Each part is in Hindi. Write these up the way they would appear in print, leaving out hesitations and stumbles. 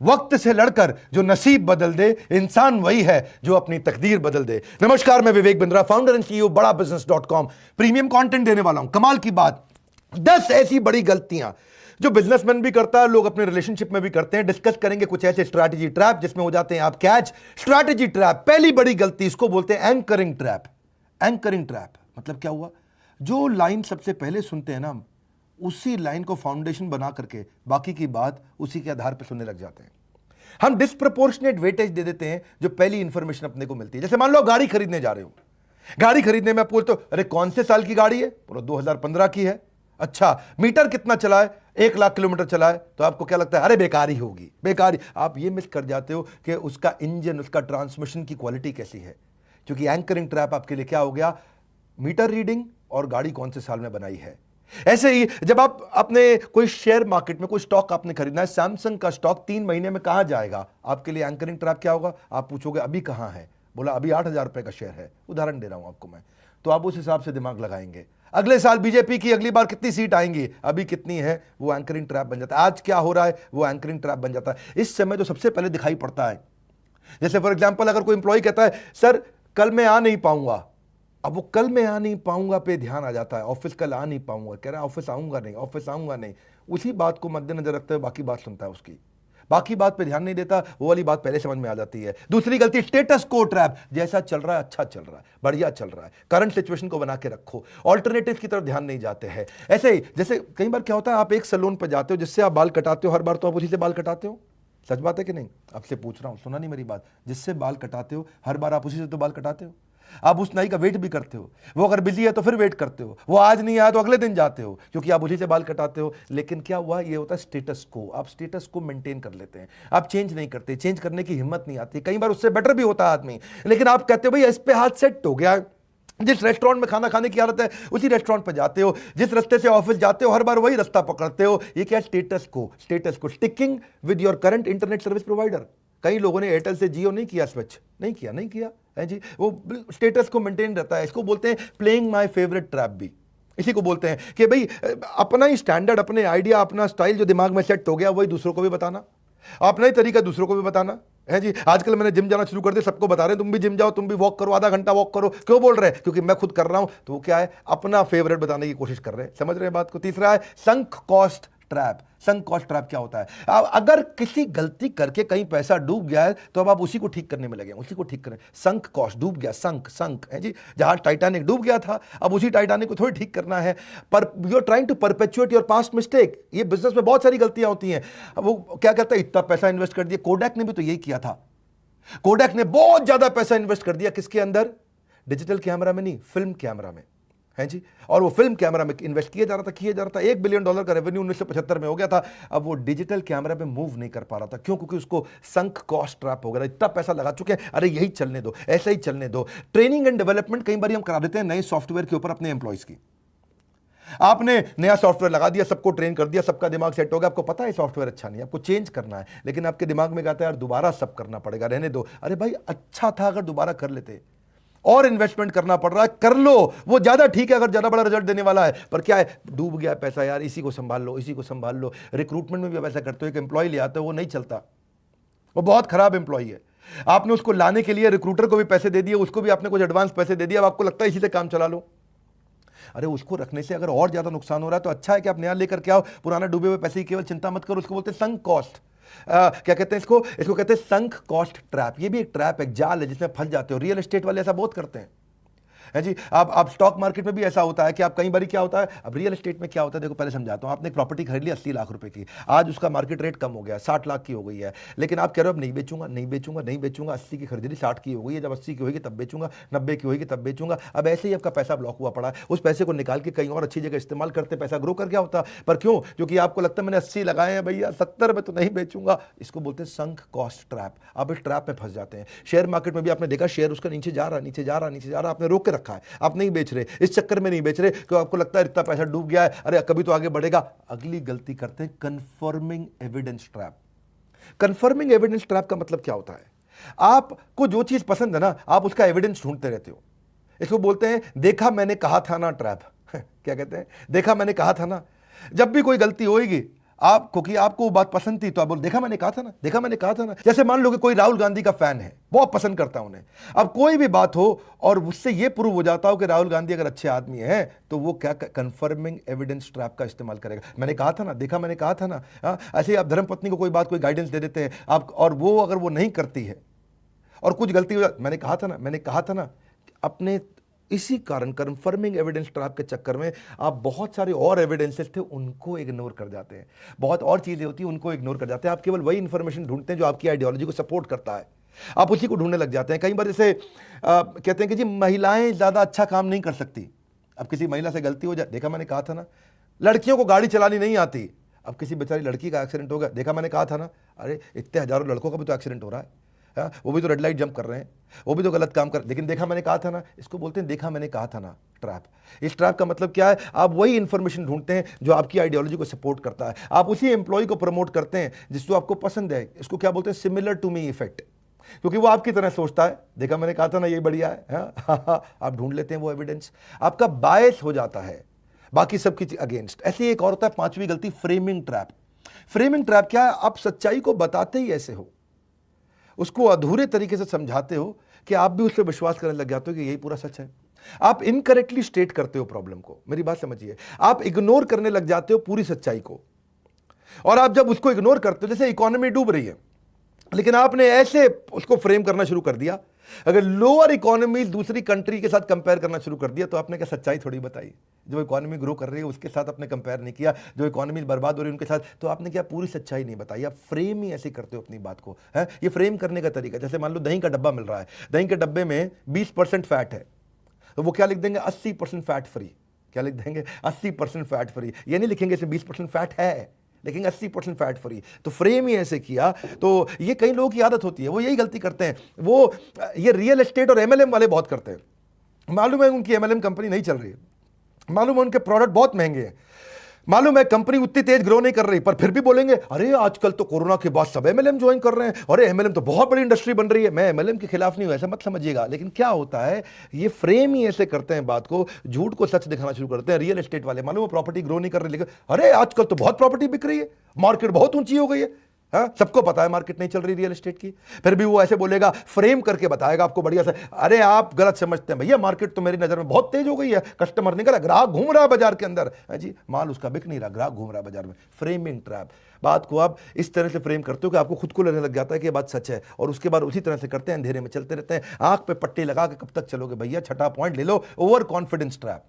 वक्त से लड़कर जो नसीब बदल दे, इंसान वही है जो अपनी तकदीर बदल दे। नमस्कार, मैं Vivek Bindra, founder and CEO बड़ा बिजनेस.com। प्रीमियम कंटेंट देने वाला हूं। कमाल की बात, 10 ऐसी बड़ी गलतियां जो बिजनेसमैन भी करता है, लोग अपने रिलेशनशिप में भी करते हैं। डिस्कस करेंगे कुछ ऐसे स्ट्रैटेजी ट्रैप जिसमें हो जाते हैं आप कैच। स्ट्रैटेजी ट्रैप, पहली बड़ी गलती, इसको बोलते हैं एंकरिंग ट्रैप। एंकरिंग ट्रैप मतलब क्या हुआ? जो लाइन सबसे पहले सुनते हैं ना, उसी लाइन को फाउंडेशन बना करके बाकी की बात उसी के आधार पर सुनने लग जाते हैं। हम डिस्प्रपोर्शनेट वेटेज दे देते हैं जो पहली इंफॉर्मेशन अपने को मिलती है। जैसे मान लो गाड़ी खरीदने जा रहे हो, गाड़ी खरीदने में आप बोलते हो अरे कौन से साल की गाड़ी है? बोलो 2015 की है। अच्छा, मीटर कितना चला है? 1 लाख किलोमीटर चला है। तो आपको क्या लगता है? अरे बेकार ही होगी, बेकार ही। आप ये मिस कर जाते हो कि उसका इंजन, उसका ट्रांसमिशन की क्वालिटी कैसी है। क्योंकि एंकरिंग ट्रैप आपके लिए क्या हो गया? मीटर रीडिंग और गाड़ी कौन से साल में बनाई है। ऐसे ही जब आप अपने कोई शेयर मार्केट में कोई स्टॉक आपने खरीदना है, सैमसंग का स्टॉक 3 महीने में कहां जाएगा, आपके लिए एंकरिंग ट्रैप क्या होगा? आप पूछोगे अभी कहां है? बोला अभी 8,000 रुपए का शेयर है। उदाहरण दे रहा हूं आपको मैं। तो आप उस हिसाब से दिमाग लगाएंगे। अगले साल बीजेपी की अगली बार कितनी सीट आएंगी, अभी कितनी है, वो एंकरिंग ट्रैप बन जाता है। आज क्या हो रहा है, वो एंकरिंग ट्रैप बन जाता है। इस समय जो सबसे पहले दिखाई पड़ता है, जैसे फॉर एग्जाम्पल अगर कोई इंप्लॉय कहता है सर कल मैं आ नहीं पाऊंगा, अब वो कल मैं आ नहीं पाऊंगा पे ध्यान आ जाता है। ऑफिस कल आ नहीं पाऊंगा, कह रहा है ऑफिस आऊंगा नहीं, ऑफिस आऊंगा नहीं। उसी बात को मद्देनजर रखते हुए बाकी बात सुनता है उसकी, बाकी बात पे ध्यान नहीं देता। वो वाली बात पहले समझ में आ जाती है। दूसरी गलती स्टेटस को ट्रैप। जैसा चल रहा है, अच्छा चल रहा है, बढ़िया चल रहा है, करंट सिचुएशन को बना के रखो, ऑल्टरनेटिव की तरफ ध्यान नहीं जाते हैं। ऐसे ही जैसे कई बार क्या होता है, आप एक सैलून पर जाते हो जिससे आप बाल कटाते हो, हर बार तो आप उसी से बाल कटाते हो। सच बात है कि नहीं? आपसे पूछ रहा हूं, सुना नहीं मेरी बात? जिससे बाल कटाते हो हर बार आप उसी से तो बाल कटाते हो। आप उस नाई का वेट भी करते हो, वो अगर बिजी है तो फिर वेट करते हो, वो आज नहीं आया तो अगले दिन जाते हो, क्योंकि आप उसी से बाल कटाते हो। लेकिन क्या हुआ, ये होता है स्टेटस को। आप स्टेटस को मेंटेन कर लेते हैं, आप चेंज नहीं करते, चेंज करने की हिम्मत नहीं आती। कई बार उससे बेटर भी होता है आदमी, लेकिन आप कहते हो भाई इस पे हाथ सेट हो गया। जिस रेस्टोरेंट में खाना खाने की आदत है उसी रेस्टोरेंट पर जाते हो, जिस रास्ते से ऑफिस जाते हो हर बार वही रास्ता पकड़ते हो। ये क्या? स्टेटस को। स्टेटस को। Sticking with your current internet service provider. कई लोगों ने एयरटेल से जियो नहीं किया, स्विच नहीं किया है जी। वो स्टेटस को मेंटेन रहता है। इसको बोलते हैं प्लेइंग माय फेवरेट ट्रैप भी। इसी को बोलते हैं कि भाई अपना ही स्टैंडर्ड, अपने आइडिया, अपना स्टाइल जो दिमाग में सेट हो गया वही दूसरों को भी बताना, अपना ही तरीका दूसरों को भी बताना है जी। आजकल मैंने जिम जाना शुरू कर दिया, सबको बता रहे हैं तुम भी जिम जाओ, तुम भी वॉक करो, आधा घंटा वॉक करो। क्यों बोल रहे हैं? क्योंकि मैं खुद कर रहा हूं। तो वो क्या है? अपना फेवरेट बताने की कोशिश कर रहे हैं। समझ रहे हैं बात को? तीसरा है sunk cost trap. Sunk cost trap क्या होता है? अब अगर किसी गलती करके कहीं पैसा डूब गया है तो अब आप उसी को ठीक करने में लगे, उसी को ठीक करें। संक कॉस्ट, डूब गया, संक है जी। जहां टाइटैनिक डूब गया था, अब उसी टाइटैनिक को थोड़ी ठीक करना है। पर you are trying to perpetuate your past mistake. ये बिजनेस में बहुत सारी गलतियां होती हैं। अब वो क्या कहता है, इतना पैसा इन्वेस्ट कर दिया। कोडैक ने भी तो यही किया था। कोडैक ने बहुत ज्यादा पैसा इन्वेस्ट कर दिया। किसके अंदर? डिजिटल कैमरा में नहीं, फिल्म कैमरा में है जी। और वो फिल्म कैमरा में इन्वेस्ट किया जा रहा था। $1 बिलियन का रेवेन्यू 1975 में हो गया था। अब वो डिजिटल कैमरा पे मूव नहीं कर पा रहा था। क्यों? क्योंकि उसको संक कॉस्ट ट्रैप हो गया। इतना पैसा लगा चुके हैं, अरे यही चलने दो, ऐसा ही चलने दो। ट्रेनिंग एंड डेवलपमेंट कई बार हम करा देते हैं नए सॉफ्टवेयर के ऊपर अपने एम्प्लॉइज की। आपने नया सॉफ्टवेयर लगा दिया, सबको ट्रेन कर दिया, सबका दिमाग सेट हो गया। आपको पता है सॉफ्टवेयर अच्छा नहीं है, आपको चेंज करना है, लेकिन आपके दिमाग में कहता है यार दोबारा सब करना पड़ेगा, रहने दो। अरे भाई अच्छा था अगर दोबारा कर लेते, और इन्वेस्टमेंट करना पड़ रहा है, कर लो, वो ज्यादा ठीक है अगर ज्यादा बड़ा रिजल्ट देने वाला है। पर क्या है, डूब गया पैसा यार, इसी को संभाल लो, इसी को संभाल लो। रिक्रूटमेंट में भी आप ऐसा करते हो, एक एम्प्लॉय ले आते हो, वो नहीं चलता, वो बहुत खराब एम्प्लॉय है। आपने उसको लाने के लिए रिक्रूटर को भी पैसे दे दिए, उसको भी आपने कुछ एडवांस पैसे दे दिया। अब आपको लगता है इसी से काम चला लो। अरे उसको रखने से अगर और ज्यादा नुकसान हो रहा है तो अच्छा है कि आप नया लेकर के आओ। पुराना डूबे हुए पैसे की केवल चिंता मत करो। उसको बोलते हैं संक कॉस्ट। क्या कहते हैं इसको कहते हैं संक कॉस्ट ट्रैप। ये भी एक ट्रैप, एक जाल है जिसमें फंस जाते हो। रियल एस्टेट वाले ऐसा बहुत करते हैं है जी। आप स्टॉक मार्केट में भी ऐसा होता है कि आप कई बार क्या होता है, अब रियल एस्टेट में क्या होता है, देखो पहले समझाता हूं। आपने एक प्रॉपर्टी खरीद ली 80 लाख रुपए की, आज उसका मार्केट रेट कम हो गया, 60 लाख की हो गई है, लेकिन आप कह रहे हो अब नहीं बेचूंगा, नहीं बेचूंगा, नहीं बेचूंगा। 80 की खरीदी, 60 की हो गई है, जब 80 की होगी तब बेचूंगा, 90 की होगी तब बेचूंगा। अब ऐसे ही आपका पैसा ब्लॉक हुआ पड़ा है। उस पैसे को निकाल के कहीं और अच्छी जगह इस्तेमाल करते, पैसा ग्रो कर गया होता। पर क्यों? क्योंकि आपको लगता है मैंने 80 लगाए हैं भैया, 70 में तो नहीं बेचूंगा। इसको बोलते हैं संक कॉस्ट ट्रैप। आप इस ट्रैप में फंस जाते हैं। शेयर मार्केट में भी आपने देखा, शेयर उसका नीचे जा रहा, नीचे जा रहा, नीचे जा रहा, आपने रोक के रखा है, आप नहीं बेच रहे। इस चक्कर में नहीं बेच रहे क्योंकि आपको लगता है इतना पैसा डूब गया है, अरे कभी तो आगे बढ़ेगा। अगली गलती करते हैं confirming evidence trap. Confirming evidence trap का मतलब क्या होता है? आपको जो चीज पसंद है ना, आप उसका एविडेंस ढूंढते रहते हो। इसको बोलते हैं देखा मैंने कहा था ना ट्रैप। क्या कहते हैं? देखा मैंने कहा था ना। जब भी कोई गलती होगी आप, क्योंकि आपको वो बात पसंद थी तो आप बोल, देखा मैंने कहा था ना, देखा मैंने कहा था ना। जैसे मान लो कि कोई राहुल गांधी का फैन है, बहुत पसंद करता है उन्हें, अब कोई भी बात हो और उससे ये प्रूव हो जाता हो कि राहुल गांधी अगर अच्छे आदमी हैं, तो वो क्या कंफर्मिंग एविडेंस ट्रैप का इस्तेमाल करेगा। मैंने कहा था ना, देखा मैंने कहा था ना। ऐसे ही आप धर्मपत्नी को कोई बात, कोई गाइडेंस दे देते हैं आप, और वो अगर वो नहीं करती है और कुछ गलती हो जाती, मैंने कहा था ना, अपने इसी कारण कंफर्मिंग एविडेंस ट्रैप के चक्कर में आप बहुत सारे और एविडेंसेस थे उनको इग्नोर कर जाते हैं, बहुत और चीजें होती हैं उनको इग्नोर कर जाते हैं। आप केवल वही इंफॉर्मेशन ढूंढते हैं जो आपकी आइडियोलॉजी को सपोर्ट करता है, आप उसी को ढूंढने लग जाते हैं। कई बार जैसे कहते हैं कि जी महिलाएं ज्यादा अच्छा काम नहीं कर सकती। अब किसी महिला से गलती हो जाए, देखा मैंने कहा था ना। लड़कियों को गाड़ी चलानी नहीं आती, अब किसी बेचारी लड़की का एक्सीडेंट हो गया, देखा मैंने कहा था ना। अरे इतने हजारों लड़कों का भी तो एक्सीडेंट हो रहा है, वो भी तो रेड लाइट जंप कर रहे हैं, वो भी तो गलत काम कर, लेकिन देखा मैंने कहा था ना। इसको बोलते हैं देखा मैंने कहा था ना ट्रैप। इस ट्रैप का मतलब क्या है, आप वही इंफॉर्मेशन ढूंढते हैं जो आपकी आइडियोलॉजी को सपोर्ट करता है, आप उसी एम्प्लॉय को प्रमोट करते हैं जिसको आपको पसंद है। इसको क्या बोलते हैं, सिमिलर टू मी इफेक्ट, क्योंकि वो आपकी तरह सोचता है। देखा मैंने कहा था ना, ये बढ़िया है। आप ढूंढ लेते हैं वो एविडेंस, आपका बायस हो जाता है बाकी सबकी अगेंस्ट। ऐसी एक और होता है पांचवी गलती, फ्रेमिंग ट्रैप। फ्रेमिंग ट्रैप क्या है, आप सच्चाई को बताते ही ऐसे हो, उसको अधूरे तरीके से समझाते हो कि आप भी उस पर विश्वास करने लग जाते हो कि यही पूरा सच है। आप इनकरेक्टली स्टेट करते हो प्रॉब्लम को, मेरी बात समझिए। आप इग्नोर करने लग जाते हो पूरी सच्चाई को, और आप जब उसको इग्नोर करते हो, जैसे इकोनॉमी डूब रही है, लेकिन आपने ऐसे उसको फ्रेम करना शुरू कर दिया, अगर लोअर इकोनॉमी दूसरी कंट्री के साथ कंपेयर करना शुरू कर दिया, तो आपने क्या सच्चाई थोड़ी बताई। जो इकोनॉमी ग्रो कर रही है उसके साथ आपने कंपेयर नहीं किया, जो इकोनॉमी बर्बाद हो रही है उनके साथ, तो आपने क्या पूरी सच्चाई नहीं बताई। आप फ्रेम ही ऐसे करते हो अपनी बात को, है ये फ्रेम करने का तरीका। जैसे मान लो दही का डब्बा मिल रहा है, दही के डब्बे में 20% फैट है, तो वो क्या लिख देंगे, 80% फैट फ्री। क्या लिख देंगे, 80% फैट फ्री। ये नहीं लिखेंगे 20% फैट है, लेकिन 80% फैट फ्री। तो फ्रेम ही ऐसे किया। तो ये कई लोगों की आदत होती है, वो यही गलती करते हैं। वो ये रियल एस्टेट और एमएलएम वाले बहुत करते हैं। मालूम है उनकी एमएलएम कंपनी नहीं चल रही है, मालूम है उनके प्रोडक्ट बहुत महंगे हैं, मालूम है कंपनी उतनी तेज ग्रो नहीं कर रही, पर फिर भी बोलेंगे अरे आजकल तो कोरोना के बाद सब एमएलएम ज्वाइन कर रहे हैं, अरे एमएलएम तो बहुत बड़ी इंडस्ट्री बन रही है। मैं एमएलएम के खिलाफ नहीं हूं, ऐसा मत समझिएगा, लेकिन क्या होता है, ये फ्रेम ही ऐसे करते हैं बात को, झूठ को सच दिखाना शुरू करते हैं। रियल एस्टेट वाले, मालूम है प्रॉपर्टी ग्रो नहीं कर रही, लेकिन अरे आजकल तो बहुत प्रॉपर्टी बिक रही है, मार्केट बहुत ऊंची हो गई है। हाँ, सबको पता है मार्केट नहीं चल रही रियल एस्टेट की, फिर भी वो ऐसे बोलेगा, फ्रेम करके बताएगा आपको बढ़िया से। अरे आप गलत समझते हैं भैया, मार्केट तो मेरी नजर में बहुत तेज हो गई है, कस्टमर निकला, ग्राहक घूम रहा है बाजार के अंदर, है जी, माल उसका बिक नहीं रहा, ग्राहक घूम रहा है बाजार में। Framing trap. बात को आप इस तरह से फ्रेम करते हो कि आपको खुद को लगने लग जाता है कि ये बात सच है, और उसके बाद उसी तरह से करते हैं, अंधेरे में चलते रहते हैं। आंख पे पट्टी लगा के कब तक चलोगे भैया, छठा पॉइंट ले लो, over confidence trap.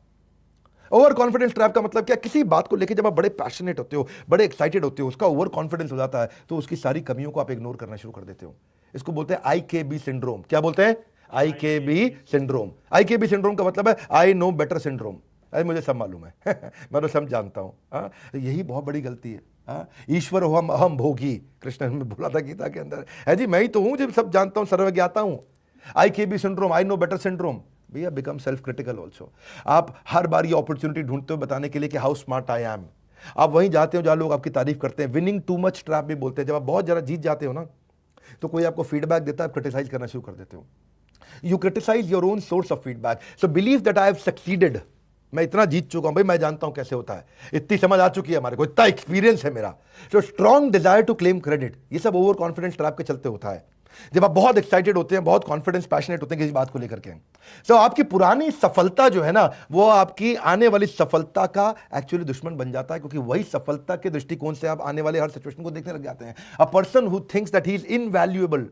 Over confidence trap का मतलब क्या, किसी बात को लेकर जब आप बड़े पैशनेट होते हो, बड़े एक्साइटेड होते हो, उसका ओवर कॉन्फिडेंस हो जाता है, तो उसकी सारी कमियों को आप इग्नोर करना शुरू कर देते हो। इसको बोलते हैं IKB सिंड्रोम। क्या बोलते हैं, IKB सिंड्रोम। IKB सिंड्रोम का मतलब है आई नो बेटर सिंड्रोम। अरे मुझे सब मालूम है मैं तो सब जानता हूं। यही बहुत बड़ी गलती है। ईश्वर हो हम अहम भोगी, कृष्ण ने बोला था गीता के अंदर, है जी, मैं ही तो हूं जो सब जानता हूं, सर्वज्ञाता हूं। IKB syndrome, I know better syndrome. भैया बिकम सेल्फ क्रिटिकल ऑल्सो। आप हर बार ये अपॉर्चुनिटी ढूंढते हो बताने के लिए कि हाउ स्मार्ट आई एम। आप वहीं जाते हो जहां लोग आपकी तारीफ करते हैं। विनिंग टू मच ट्रैप भी बोलते हैं। जब आप बहुत ज़्यादा जीत जाते हो ना, तो कोई आपको फीडबैक देता है, आप क्रिटिसाइज करना शुरू कर देते हो। You criticize your own source of feedback. So believe that I have succeeded. मैं इतना जीत चुका हूं भाई, मैं जानता हूं कैसे होता है, इतनी समझ आ चुकी है हमारे को, इतना एक्सपीरियंस है मेरा। So strong desire to claim credit, ये सब ओवर कॉन्फिडेंस ट्रैप के चलते होता है। जब आप बहुत एक्साइटेड होते हैं, बहुत कॉन्फिडेंस पैशनेट होते हैं किसी बात को लेकर के, तो आपकी पुरानी सफलता जो है ना, वो आपकी आने वाली सफलता का एक्चुअली दुश्मन बन जाता है, क्योंकि वही सफलता के दृष्टिकोण से आप आने वाले हर सिचुएशन को देखने लग जाते हैं। A person who thinks that he is invaluable,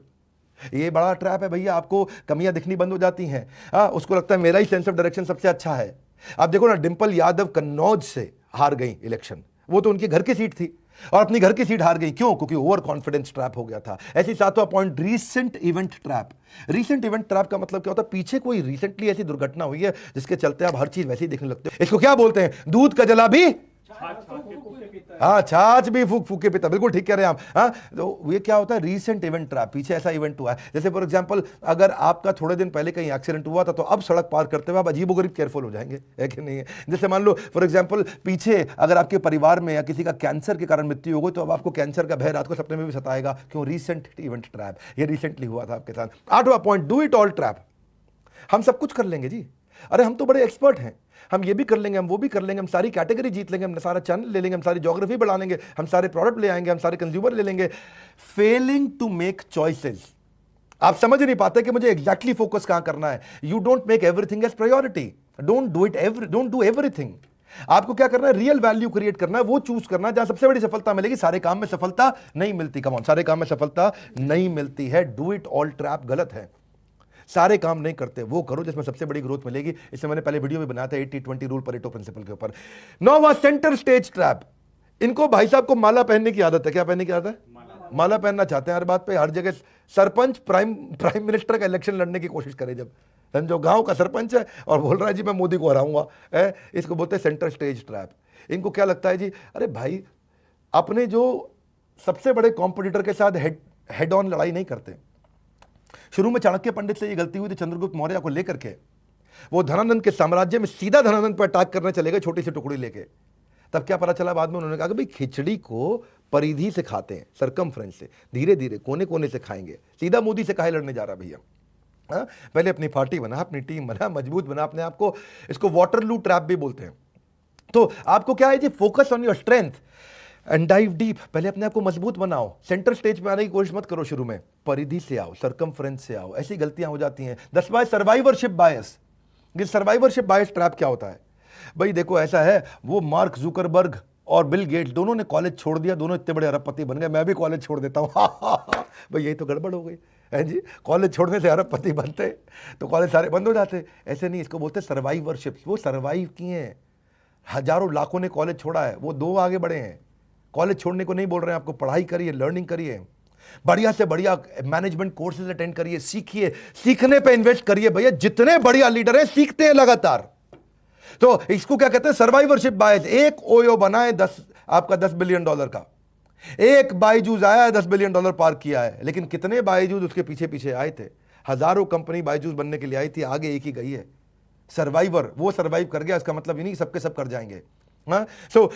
ये बड़ा ट्रैप है भैया। आपको कमियां दिखनी बंद हो जाती हैं। उसको लगता है मेरा ही सेंस ऑफ डायरेक्शन सबसे अच्छा है। आप देखो ना, डिंपल यादव कन्नौज से हार गई इलेक्शन, वो तो उनकी घर की सीट थी, और अपनी घर की सीट हार गई, क्यों? क्योंकि ओवर कॉन्फिडेंस ट्रैप हो गया था। ऐसी सातवां point, recent event trap. Recent event trap का मतलब क्या होता है, पीछे कोई रिसेंटली ऐसी दुर्घटना हुई है जिसके चलते आप हर चीज वैसे ही देखने लगते हो। इसको क्या बोलते हैं, दूध का जला भी, हाँ, छाछ भी फूक फूक के पीता। बिल्कुल ठीक कह रहे हैं आप। हाँ, तो ये क्या होता है, रीसेंट इवेंट ट्रैप। पीछे ऐसा इवेंट हुआ है, जैसे फॉर एग्जांपल अगर आपका थोड़े दिन पहले कहीं एक्सीडेंट हुआ था, तो अब सड़क पार करते हुए आप अजीबोगरीब केयरफुल हो जाएंगे, है कि नहीं है? जैसे मान लो फॉर एग्जांपल पीछे अगर आपके परिवार में या किसी का कैंसर के कारण मृत्यु हो गई, तो अब आपको कैंसर का भय रात को सपने में भी सताएगा। क्यों? रीसेंट इवेंट ट्रैप, ये रिसेंटली हुआ था आपके साथ। आठवां point, do it all trap. हम सब कुछ कर लेंगे जी, अरे हम तो बड़े एक्सपर्ट हैं, हम ये भी कर लेंगे, हम वो भी कर लेंगे, हम सारी कैटेगरी जीत लेंगे, हम सारा चैनल ले लेंगे, हम सारी ज्योग्राफी बढ़ा लेंगे, हम सारे प्रोडक्ट ले आएंगे, हम सारे कंज्यूमर ले लेंगे। फेलिंग टू मेक चॉइसेस, आप समझ नहीं पाते कि मुझे एग्जैक्टली फोकस कहां करना है। You don't make everything as priority, don't do everything. आपको क्या करना है, रियल वैल्यू क्रिएट करना है, वो चूज करना है जहां सबसे बड़ी सफलता मिलेगी। सारे काम में सफलता नहीं मिलती, कम ऑन, सारे काम में सफलता नहीं मिलती है। डू इट ऑल ट्रैप गलत है, सारे काम नहीं करते, वो करो जिसमें सबसे बड़ी ग्रोथ मिलेगी। इससे मैंने पहले वीडियो भी बनाया था 80-20 रूल, परेटो प्रिंसिपल के ऊपर। नौवां, सेंटर स्टेज ट्रैप। इनको भाई साहब को माला पहनने की आदत है। क्या पहनने की आदत है? माला पहनना चाहते हैं हर बात पे, हर जगह। सरपंच प्राइम मिनिस्टर का इलेक्शन लड़ने की कोशिश करे, जब समझो गांव का सरपंच है और बोल रहा है जी मैं मोदी को हराऊंगा, इसको बोलते हैं सेंटर स्टेज ट्रैप। इनको क्या लगता है जी, अरे भाई अपने जो सबसे बड़े कॉम्पिटिटर के साथ हेड ऑन लड़ाई नहीं करते। शुरू में चाणक्य पंडित से ये गलती हुई थी चंद्रगुप्त मौर्य को लेकर के। वो धनानंद के साम्राज्य में सीधा धनानंद पर अटैक करने चले गए छोटी सी टुकड़ी लेके। तब क्या पता चला बाद में, उन्होंने कहा कि भाई खिचड़ी को परिधि से खाते हैं, सरकमफ्रेंस से, धीरे धीरे कोने कोने से खाएंगे, सीधा मोदी से काहे लड़ने जा रहा भैया। हाँ, पहले अपनी पार्टी बना, अपनी टीम बना, मजबूत बना अपने आप को। इसको वाटरलू ट्रैप भी बोलते हैं। तो आपको क्या है जी, focus on your strength and dive deep. पहले अपने आप को मजबूत बनाओ, सेंटर स्टेज पे आने की कोशिश मत करो शुरू में, परिधि से आओ, सरकमफ्रेंस से आओ। ऐसी गलतियां हो जाती हैं। 10वां, सर्वाइवरशिप बायस। ये सर्वाइवरशिप बायस ट्रैप क्या होता है भाई? देखो ऐसा है, वो मार्क जुकरबर्ग और बिल गेट्स दोनों ने कॉलेज छोड़ दिया, दोनों इतने बड़े अरबपति बन गए, मैं भी कॉलेज छोड़ देता हूँ। भाई यही तो गड़बड़ हो गई है जी। कॉलेज छोड़ने से अरबपति बनते तो कॉलेज सारे बंद हो जाते। ऐसे नहीं, इसको बोलते सर्वाइवरशिप। वो सर्वाइव किए हैं, हजारों लाखों ने कॉलेज छोड़ा है, वो 2 आगे बढ़े हैं। कॉलेज छोड़ने को नहीं बोल रहे हैं आपको, पढ़ाई करिए, लर्निंग करिए, बढ़िया से बढ़िया मैनेजमेंट कोर्सेज अटेंड करिए, सीखिए, सीखने पे इन्वेस्ट करिए भैया। जितने बढ़िया लीडर हैं सीखते हैं लगातार। तो इसको क्या कहते हैं, सर्वाइवरशिप बायस। एक ओयो बनाए आपका $10 बिलियन का, एक बायजूस आया $10 बिलियन पार किया है, लेकिन कितने बायजूस उसके पीछे पीछे आए थे? हजारों कंपनी बायजूस बनने के लिए आई थी, आगे एक ही गई है। सर्वाइवर, वो सर्वाइव कर गया, इसका मतलब ये नहीं सबके सब कर जाएंगे। सो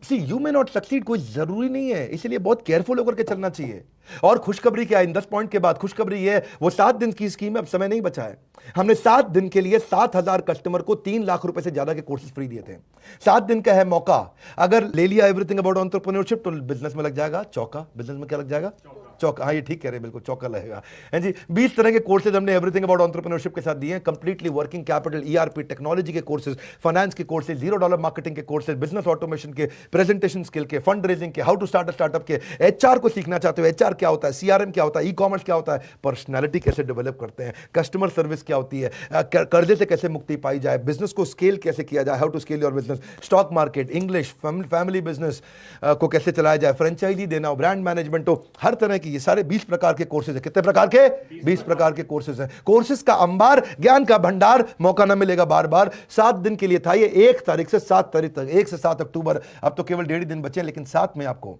सी यू मे नॉट सक्सीड, कोई जरूरी नहीं है, इसलिए बहुत केयरफुल होकर के चलना चाहिए। और खुशखबरी क्या है इन 10 पॉइंट के बाद? खुशखबरी ये है, वो 7 दिन की स्कीम है, अब समय नहीं बचा है। हमने 7 दिन के लिए 7,000 कस्टमर को 3 लाख रुपए से ज्यादा के कोर्सेज फ्री दिए थे। 7 दिन का है मौका, अगर ले लिया एवरीथिंग अबाउट एंटरप्रेन्योरशिप तो बिजनेस में लग जाएगा चौका। बिजनेस में क्या लग जाएगा? चौका। हाँ, ये ठीक कह रहे हैं, बिल्कुल चौका लगेगा। हैं जी, 20 तरह के कोर्सेज हमने एवरीथिंग अबाउट एंटरप्रेन्योरशिप के साथ दिए हैं। Completely working capital, ERP, technology के कोर्सेज, फाइनेंस के कोर्सेज, $0 मार्केटिंग के कोर्सेज, बिजनेस ऑटोमेशन के, प्रेजेंटेशन स्किल के, फंड रेजिंग के, how to start a startup के, HR को सीखना चाहते हो, HR क्या होता है, CRM क्या होता है, ई-कॉमर्स क्या होता है, पर्सनैलिटी कैसे डेवलप करते हैं, कस्टमर सर्विस क्या होती है, कर्जे से कैसे मुक्ति पाई जाए, बिजनेस को स्केल कैसे किया जाए, how to scale your business, stock market, English, family business को कैसे चलाया जाए, फ्रेंचाइजी देना हो, ब्रांड मैनेजमेंट हो, हर तरह की, ये सारे 20 प्रकार के कोर्सेज है। कितने प्रकार के? 20 प्रकार के कोर्सेज हैं। कोर्सेज का अंबार, ज्ञान का भंडार, मौका ना मिलेगा बार बार। 7 दिन के लिए था ये, 1 तारीख से 7 तारीख तक, 1 से 7 अक्टूबर। अब तो केवल 1.5 दिन बचे हैं, लेकिन साथ में आपको,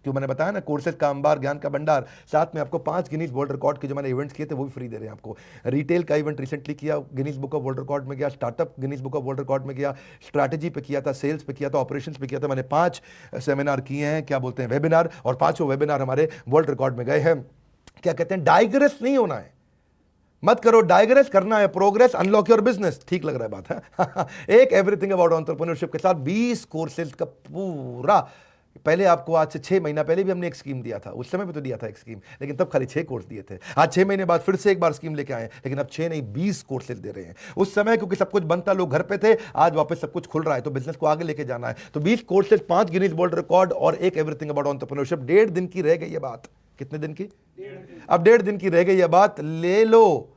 क्यों मैंने बताया ना, कोर्सेज का अंबार, ज्ञान का भंडार, साथ में आपको 5 गिनीज वर्ल्ड रिकॉर्ड के जो मैंने इवेंट्स किए थे वो भी फ्री दे रहे हैं आपको। रिटेल का इवेंट रिसेंटली किया, Guinness book of world record में गया, startup Guinness book of world record में गया, स्ट्रैटेजी पे किया था, सेल्स पे किया था, ऑपरेशंस पे किया था। मैंने 5 सेमिनार किए हैं, क्या बोलते हैं, वेबिनार, और 5 वेबिनार हमारे वर्ल्ड रिकॉर्ड में गए हैं। क्या कहते हैं, डाइग्रेस नहीं होना है, मत करो, डाइग्रेस करना है, प्रोग्रेस, अनलॉक योर बिजनेस। ठीक लग रहा है बात है? एक एवरीथिंग अबाउट एंटरप्रेन्योरशिप के साथ 20 कोर्सेज का पूरा। पहले आपको आज से 6 महीना पहले भी हमने एक स्कीम दिया था, उस समय भी तो दिया था एक स्कीम, लेकिन तब खाली 6 कोर्स दिए थे। आज 6 महीने बाद फिर से एक बार स्कीम लेके आए, लेकिन अब 6 नहीं 20 कोर्सेज दे रहे हैं। उस समय क्योंकि सब कुछ बनता, लोग घर पे थे, आज वापस सब कुछ खुल रहा है, तो बिजनेस को आगे लेके जाना है। तो 20 कोर्सेज, 5 गिनीज वर्ल्ड रिकॉर्ड और एक एवरीथिंग अबाउट एंटरप्रेन्योरशिप। 1.5 दिन की रह गई ये बात। कितने दिन की? अब 1.5 दिन की रह गई ये बात। ले लो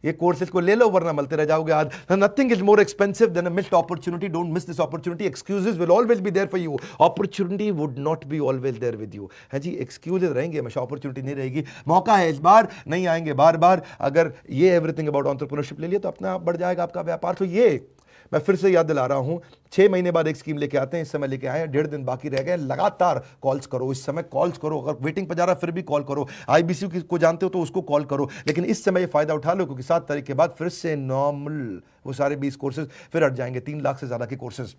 ये कोर्सेज को, ले लो, वरना मलते रह जाओगे। आज nothing is more expensive than a missed opportunity. Don't miss this opportunity. Excuses will always be there for you, opportunity would not be always there with you. है जी, एक्सक्यूजेस रहेंगे हमेशा, अपॉर्चुनिटी नहीं रहेगी। मौका है इस बार, नहीं आएंगे बार बार। अगर ये एवरीथिंग अबाउट एंटरप्रेन्योरशिप ले लिया तो अपने आप बढ़ जाएगा आपका व्यापार। तो ये मैं फिर से याद दिला रहा हूं, 6 महीने बाद एक स्कीम लेके आते हैं, इस समय लेके आए हैं, 1.5 दिन बाकी रह गए। लगातार कॉल्स करो, इस समय कॉल्स करो, अगर वेटिंग पर जा रहा है फिर भी कॉल करो, IBC को जानते हो तो उसको कॉल करो, लेकिन इस समय ये फायदा उठा लो, क्योंकि 7 तारीख के बाद फिर से नॉर्मल वो सारे 20 कोर्सेज फिर हट जाएंगे, 3 लाख से ज्यादा के कोर्सेज।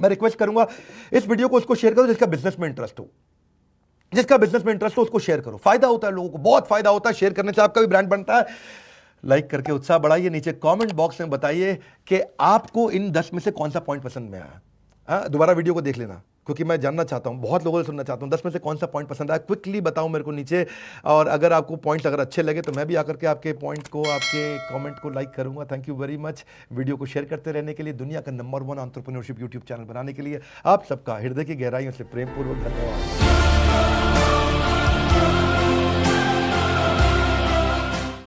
मैं रिक्वेस्ट करूंगा इस वीडियो को उसको शेयर करो जिसका बिजनेस में इंटरेस्ट हो, जिसका बिजनेस में इंटरेस्ट हो उसको शेयर करो। फायदा होता है लोगों को, बहुत फायदा होता है, शेयर करने से आपका भी ब्रांड बनता है। लाइक करके उत्साह बढ़ाइए। नीचे कमेंट बॉक्स में बताइए कि आपको इन 10 में से कौन सा पॉइंट पसंद में आया। हाँ, दोबारा वीडियो को देख लेना, क्योंकि मैं जानना चाहता हूं, बहुत लोगों से सुनना चाहता हूं 10 में से कौन सा पॉइंट पसंद आया। क्विकली बताओ मेरे को नीचे। और अगर आपको पॉइंट्स अगर अच्छे लगे तो मैं भी आकर के आपके पॉइंट को, आपके कमेंट को लाइक करूंगा। Thank you very much. Video को शेयर करते रहने के लिए, दुनिया का नंबर 1 एंटरप्रेन्योरशिप यूट्यूब चैनल बनाने के लिए आप सबका हृदय की गहराइयों से प्रेमपूर्वक धन्यवाद।